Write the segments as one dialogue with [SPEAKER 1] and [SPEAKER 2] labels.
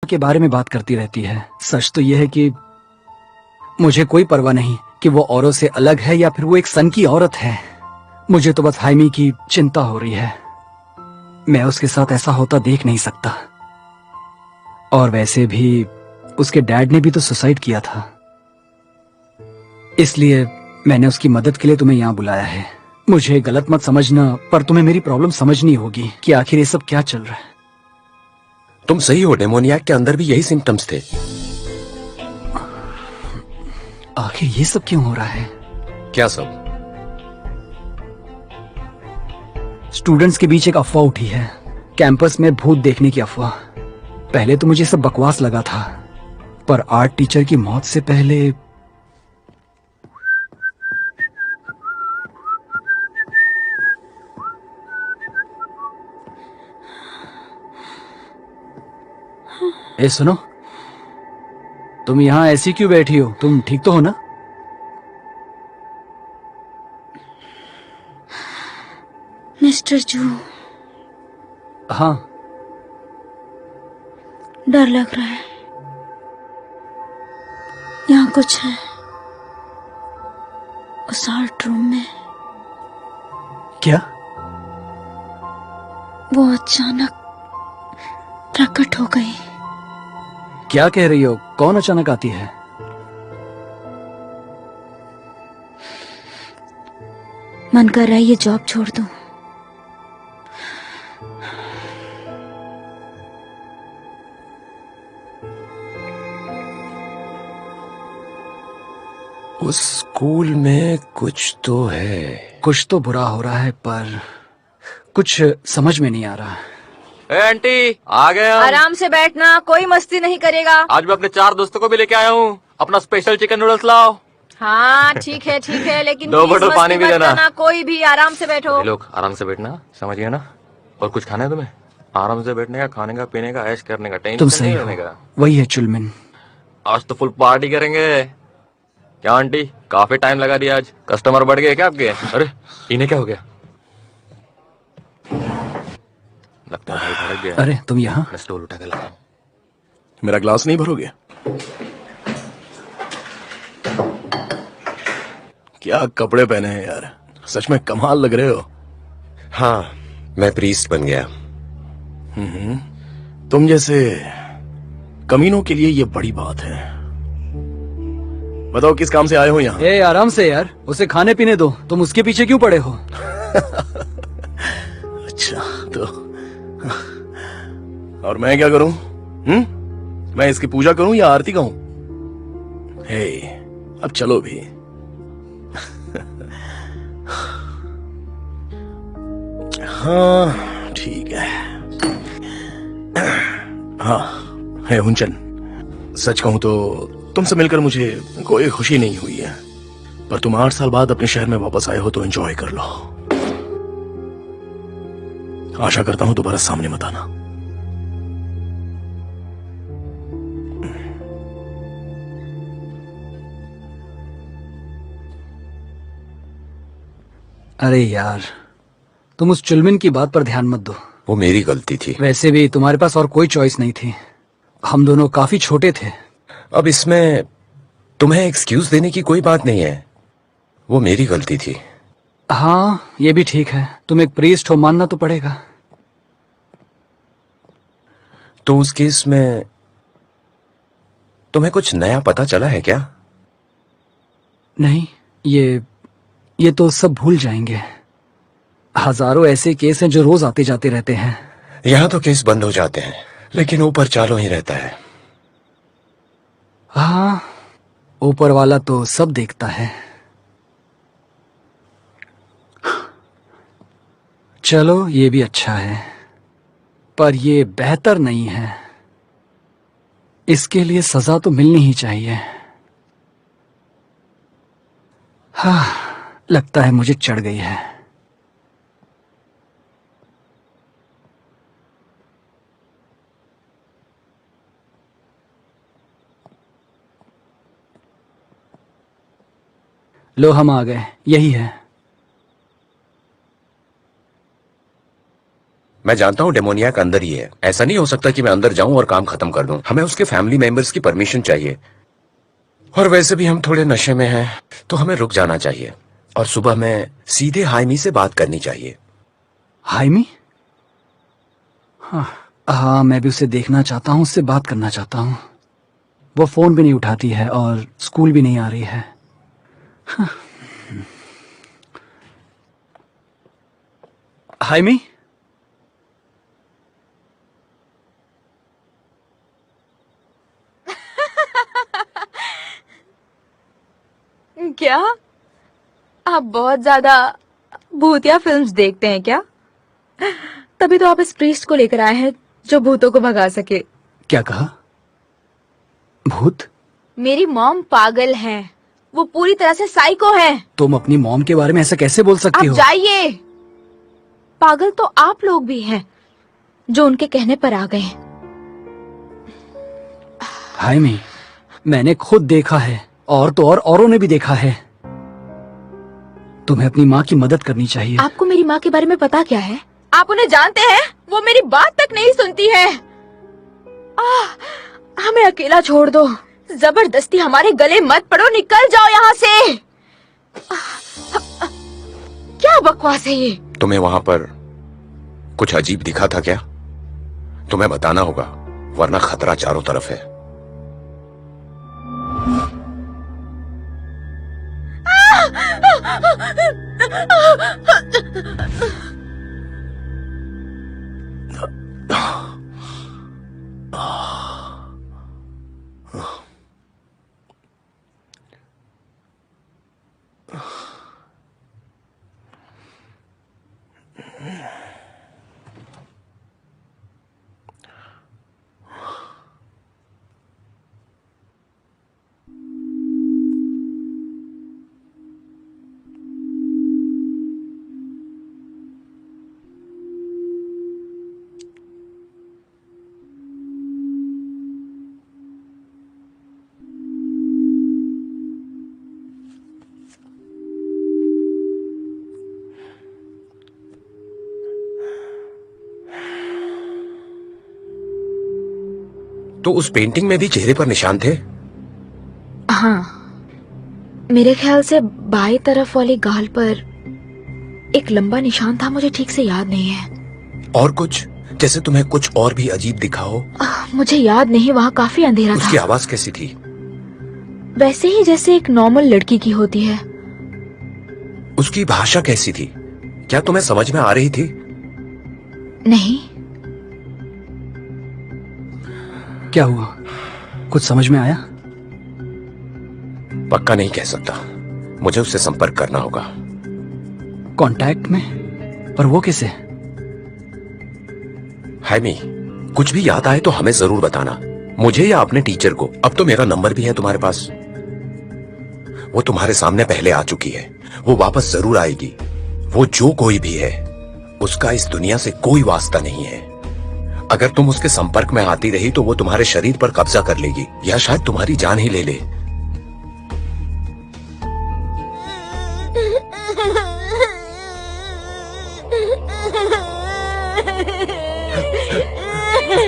[SPEAKER 1] के बारे में बात करती रहती है। सच तो यह है कि मुझे कोई परवाह नहीं कि वो औरों से अलग है या फिर वो एक सन की औरत है। मुझे तो बस हाइमी की चिंता हो रही है। मैं उसके साथ ऐसा होता देख नहीं सकता। और वैसे भी उसके डैड ने भी तो सुसाइड किया था, इसलिए मैंने उसकी मदद के लिए तुम्हें यहाँ बुलाया है। मुझे गलत मत समझना, पर तुम्हें मेरी प्रॉब्लम समझनी होगी कि आखिर ये सब क्या चल रहा है।
[SPEAKER 2] तुम सही हो, डेमोनियाक के अंदर भी यही सिम्टम्स थे।
[SPEAKER 1] आखिर ये सब क्यों हो रहा है?
[SPEAKER 2] क्या सब?
[SPEAKER 1] स्टूडेंट्स के बीच एक अफवाह उठी है, कैंपस में भूत देखने की अफवाह। पहले तो मुझे सब बकवास लगा था, पर आर्ट टीचर की मौत से पहले ए सुनो, तुम यहाँ ऐसी क्यों बैठी हो? तुम ठीक तो हो ना?
[SPEAKER 3] मिस्टर जू,
[SPEAKER 1] हाँ।
[SPEAKER 3] डर लग रहा है। यहाँ कुछ है उस आर्ट रूम में।
[SPEAKER 1] क्या?
[SPEAKER 3] वो अचानक प्रकट हो गई।
[SPEAKER 1] क्या कह रही हो? कौन अचानक आती है?
[SPEAKER 3] मन कर रहा है ये जॉब छोड़ दूं।
[SPEAKER 2] उस स्कूल में कुछ तो है।
[SPEAKER 1] कुछ तो बुरा हो रहा है, पर कुछ समझ में नहीं आ रहा।
[SPEAKER 4] ए आंटी, आ गए हम।
[SPEAKER 5] आराम से बैठना, कोई मस्ती नहीं करेगा।
[SPEAKER 4] आज मैं अपने 4 दोस्तों को भी लेके आया हूँ। अपना स्पेशल चिकन नूडल्स लाओ।
[SPEAKER 5] हाँ ठीक है, लेकिन
[SPEAKER 4] 2
[SPEAKER 5] प्लीज
[SPEAKER 4] बोतल पानी
[SPEAKER 5] मस्ती
[SPEAKER 4] भी
[SPEAKER 5] मत
[SPEAKER 4] देना।
[SPEAKER 5] करना, कोई भी आराम से बैठो।
[SPEAKER 4] ये लोग आराम से बैठना, समझ गया ना? और कुछ खाना है तुम्हें? आराम से बैठने का, खाने का, पीने का, ऐश करने का,
[SPEAKER 1] तुम
[SPEAKER 4] टेंशन
[SPEAKER 1] सही
[SPEAKER 4] नहीं
[SPEAKER 1] हो,
[SPEAKER 4] लेने का।
[SPEAKER 1] वही है चुलमिन।
[SPEAKER 4] आज तो फुल पार्टी करेंगे। क्या आंटी, काफी टाइम लगा दिया आज। कस्टमर बढ़ गए क्या आपके? अरे इन्हें क्या हो गया? लगता है भाई भड़क गया।
[SPEAKER 1] अरे तुम यहाँ?
[SPEAKER 4] मैं स्टोल उठा के लाता हूँ।
[SPEAKER 2] मेरा ग्लास नहीं भरोगे? क्या कपड़े पहने हैं यार, सच में कमाल लग रहे हो।
[SPEAKER 6] हाँ, मैं प्रीस्ट बन गया।
[SPEAKER 2] तुम जैसे कमीनों के लिए ये बड़ी बात है। बताओ किस काम से आए हो यहाँ?
[SPEAKER 1] ए आराम से यार, उसे खाने पीने दो। तुम उसके पीछे क्यों पड़े हो?
[SPEAKER 2] अच्छा तो और मैं क्या करूं? मैं इसकी पूजा करूं या आरती गाऊं? हे, अब चलो भी। हाँ ठीक है। हाँ है हुंचन, सच कहूं तो तुमसे मिलकर मुझे कोई खुशी नहीं हुई है, पर तुम 8 साल बाद अपने शहर में वापस आए हो तो एंजॉय कर लो। आशा करता हूं दोबारा सामने मत आना।
[SPEAKER 1] अरे यार, तुम उस चुलमिन की बात पर ध्यान मत दो।
[SPEAKER 6] वो मेरी गलती थी।
[SPEAKER 1] वैसे भी तुम्हारे पास और कोई चॉइस नहीं थी। हम दोनों काफी छोटे थे।
[SPEAKER 6] अब इसमें तुम्हें एक्सक्यूज देने की कोई बात नहीं है, वो मेरी गलती थी।
[SPEAKER 1] हाँ ये भी ठीक है, तुम एक प्रीस्ट हो, मानना तो पड़ेगा।
[SPEAKER 6] तो उस केस में तुम्हें कुछ नया पता चला है क्या?
[SPEAKER 1] नहीं, ये तो सब भूल जाएंगे। हजारों ऐसे केस हैं जो रोज आते जाते रहते हैं।
[SPEAKER 6] यहाँ तो केस बंद हो जाते हैं, लेकिन ऊपर चालू ही रहता है।
[SPEAKER 1] हाँ, ऊपर वाला तो सब देखता है। चलो ये भी अच्छा है, पर ये बेहतर नहीं है। इसके लिए सजा तो मिलनी ही चाहिए। हाँ, लगता है मुझे चढ़ गई है। लो हम आ गए, यही है।
[SPEAKER 6] मैं जानता हूँ डेमोनियाक अंदर ही है। ऐसा नहीं हो सकता कि मैं अंदर जाऊं और काम खत्म कर दूं। हमें उसके फैमिली मेंबर्स की परमिशन चाहिए, और वैसे भी हम थोड़े नशे में हैं, तो हमें रुक जाना चाहिए और सुबह में सीधे हाइमी से बात करनी चाहिए।
[SPEAKER 1] हाइमी? हाँ, मैं भी उसे देखना चाहता हूँ, उससे बात करना चाहता हूँ। वो फोन भी नहीं उठाती है और स्कूल भी नहीं आ रही है। हाइमी?
[SPEAKER 5] क्या आप बहुत ज्यादा भूतिया फिल्म्स देखते हैं क्या? तभी तो आप इस प्रीस्ट को लेकर आए हैं जो भूतों को भगा सके।
[SPEAKER 1] क्या कहा? भूत?
[SPEAKER 5] मेरी मॉम पागल है, वो पूरी तरह से साइको है।
[SPEAKER 1] तुम अपनी मॉम के बारे में ऐसा कैसे बोल सकती
[SPEAKER 5] आप
[SPEAKER 1] हो?
[SPEAKER 5] जाइए। पागल तो आप लोग भी हैं जो उनके कहने पर आ गए।
[SPEAKER 1] हाइमी, मैंने खुद देखा है, और तो और औरों ने भी देखा है। तुम्हें अपनी माँ की मदद करनी चाहिए।
[SPEAKER 5] आपको मेरी माँ के बारे में पता क्या है? आप उन्हें जानते हैं? वो मेरी बात तक नहीं सुनती है। हमें अकेला छोड़ दो, जबरदस्ती हमारे गले मत पड़ो, निकल जाओ यहाँ से। क्या बकवास है ये?
[SPEAKER 6] तुम्हें वहां पर कुछ अजीब दिखा था क्या? तुम्हें बताना होगा, वरना खतरा चारों तरफ है। तो उस पेंटिंग में भी चेहरे पर निशान थे?
[SPEAKER 5] हाँ, मेरे ख्याल से बाई तरफ वाली गाल पर एक लंबा निशान था, मुझे ठीक से याद नहीं है।
[SPEAKER 6] और कुछ, जैसे तुम्हें कुछ और भी अजीब दिखा हो?
[SPEAKER 5] मुझे याद नहीं, वहाँ काफी अंधेरा
[SPEAKER 6] उसकी
[SPEAKER 5] था।
[SPEAKER 6] आवाज कैसी थी?
[SPEAKER 5] वैसे ही जैसे एक नॉर्मल लड़की की होती है।
[SPEAKER 6] उसकी भाषा कैसी थी? क्या तुम्हें समझ में आ रही थी?
[SPEAKER 5] नहीं।
[SPEAKER 1] क्या हुआ? कुछ समझ में आया?
[SPEAKER 6] पक्का नहीं कह सकता, मुझे उससे संपर्क करना होगा।
[SPEAKER 1] कांटेक्ट में? पर वो कैसे?
[SPEAKER 6] हाइमी, कुछ भी याद आए तो हमें जरूर बताना, मुझे या अपने टीचर को। अब तो मेरा नंबर भी है तुम्हारे पास। वो तुम्हारे सामने पहले आ चुकी है, वो वापस जरूर आएगी। वो जो कोई भी है, उसका इस दुनिया से कोई वास्ता नहीं है। अगर तुम उसके संपर्क में आती रही तो वो तुम्हारे शरीर पर कब्जा कर लेगी, या शायद तुम्हारी जान ही ले ले।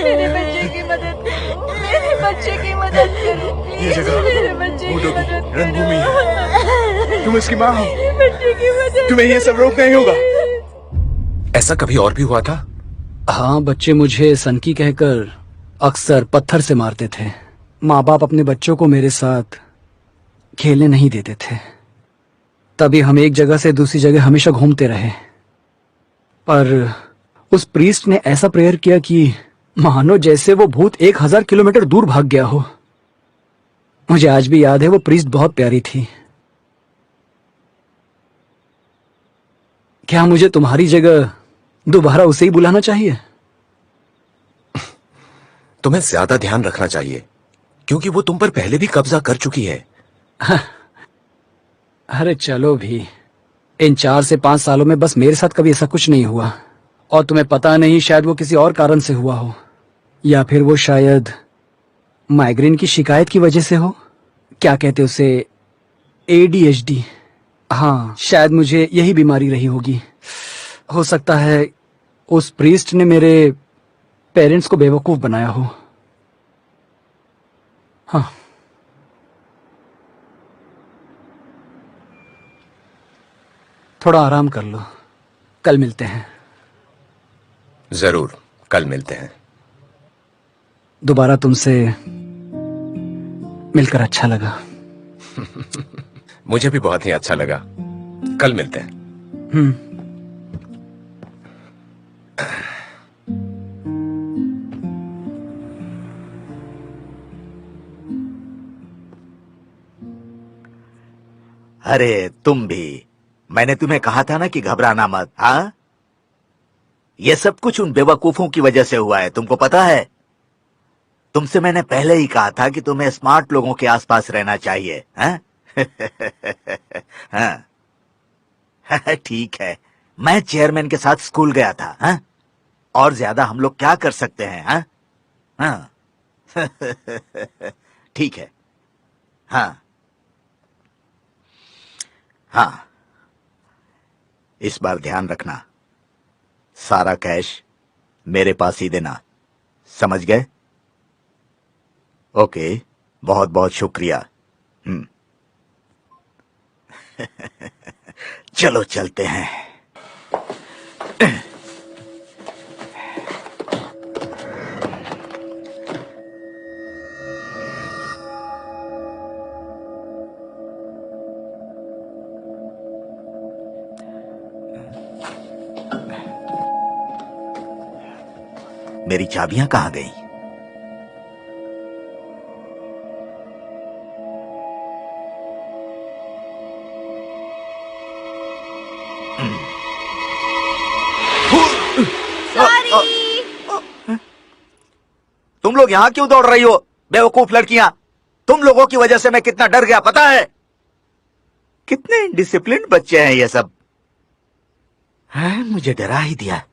[SPEAKER 5] मेरे बच्चे की मदद करो, मेरे बच्चे की मदद करो,
[SPEAKER 2] ये जगह
[SPEAKER 5] मेरे बच्चे की
[SPEAKER 2] भूतों की
[SPEAKER 5] मदद करो।
[SPEAKER 2] रणभूमि है। तुम इसकी माँ हो,
[SPEAKER 5] मेरे बच्चे की मदद
[SPEAKER 2] तुम्हें ये सब रोकना ही होगा।
[SPEAKER 6] ऐसा कभी और भी हुआ था?
[SPEAKER 1] हाँ, बच्चे मुझे सनकी कहकर अक्सर पत्थर से मारते थे। माँ बाप अपने बच्चों को मेरे साथ खेलने नहीं देते थे, तभी हम एक जगह से दूसरी जगह हमेशा घूमते रहे। पर उस प्रीस्ट ने ऐसा प्रेयर किया कि मानो जैसे वो भूत 1000 किलोमीटर दूर भाग गया हो। मुझे आज भी याद है, वो प्रीस्ट बहुत प्यारी थी। क्या मुझे तुम्हारी जगह दोबारा उसे ही बुलाना चाहिए?
[SPEAKER 6] तुम्हें ज्यादा ध्यान रखना चाहिए, क्योंकि वो तुम पर पहले भी कब्जा कर चुकी है।
[SPEAKER 1] अरे चलो भी, इन 4 से 5 सालों में बस मेरे साथ कभी ऐसा कुछ नहीं हुआ। और तुम्हें पता नहीं, शायद वो किसी और कारण से हुआ हो, या फिर वो शायद माइग्रेन की शिकायत की वजह से हो। क्या कहते उसे? ADHD। हाँ, शायद मुझे यही बीमारी रही होगी। हो सकता है उस प्रीस्ट ने मेरे पेरेंट्स को बेवकूफ बनाया हो। हाँ, थोड़ा आराम कर लो, कल मिलते हैं।
[SPEAKER 6] जरूर, कल मिलते हैं।
[SPEAKER 1] दोबारा तुमसे मिलकर अच्छा लगा।
[SPEAKER 6] मुझे भी बहुत ही अच्छा लगा। कल मिलते हैं।
[SPEAKER 7] अरे तुम भी, मैंने तुम्हें कहा था ना कि घबराना मत। हाँ, ये सब कुछ उन बेवकूफों की वजह से हुआ है, तुमको पता है। तुमसे मैंने पहले ही कहा था कि तुम्हें स्मार्ट लोगों के आसपास रहना चाहिए। हाँ? हाँ। ठीक है, मैं चेयरमैन के साथ स्कूल गया था। हाँ? और ज्यादा हम लोग क्या कर सकते हैं? हाँ? हाँ। ठीक है। हाँ हाँ, इस बार ध्यान रखना, सारा कैश मेरे पास ही देना, समझ गए? ओके, बहुत बहुत शुक्रिया। चलो चलते हैं। मेरी चाबियां कहां गई? तुम लोग यहां क्यों दौड़ रही हो, बेवकूफ लड़कियां? तुम लोगों की वजह से मैं कितना डर गया, पता है? कितने डिसिप्लिन बच्चे हैं ये सब। है, मुझे डरा ही दिया।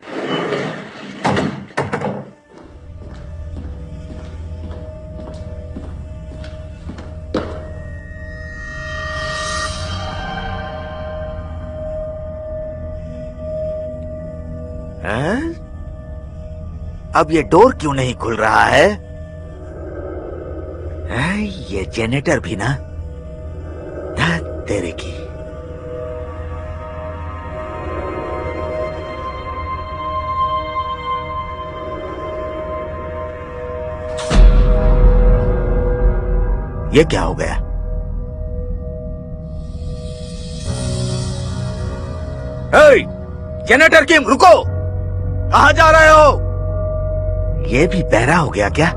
[SPEAKER 7] हैं? अब ये डोर क्यों नहीं खुल रहा है? हैं, ये जेनेटर भी ना, तेरे की। ये क्या हो गया? जेनेटर किम, रुको! कहां जा रहे हो? ये भी बहरा हो गया क्या?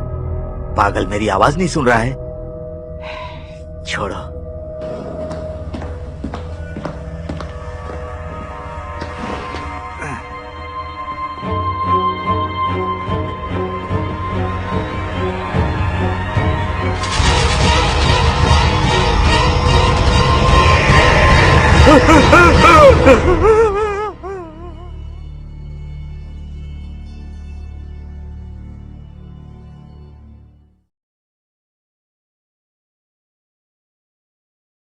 [SPEAKER 7] पागल, मेरी आवाज नहीं सुन रहा है? छोड़ो।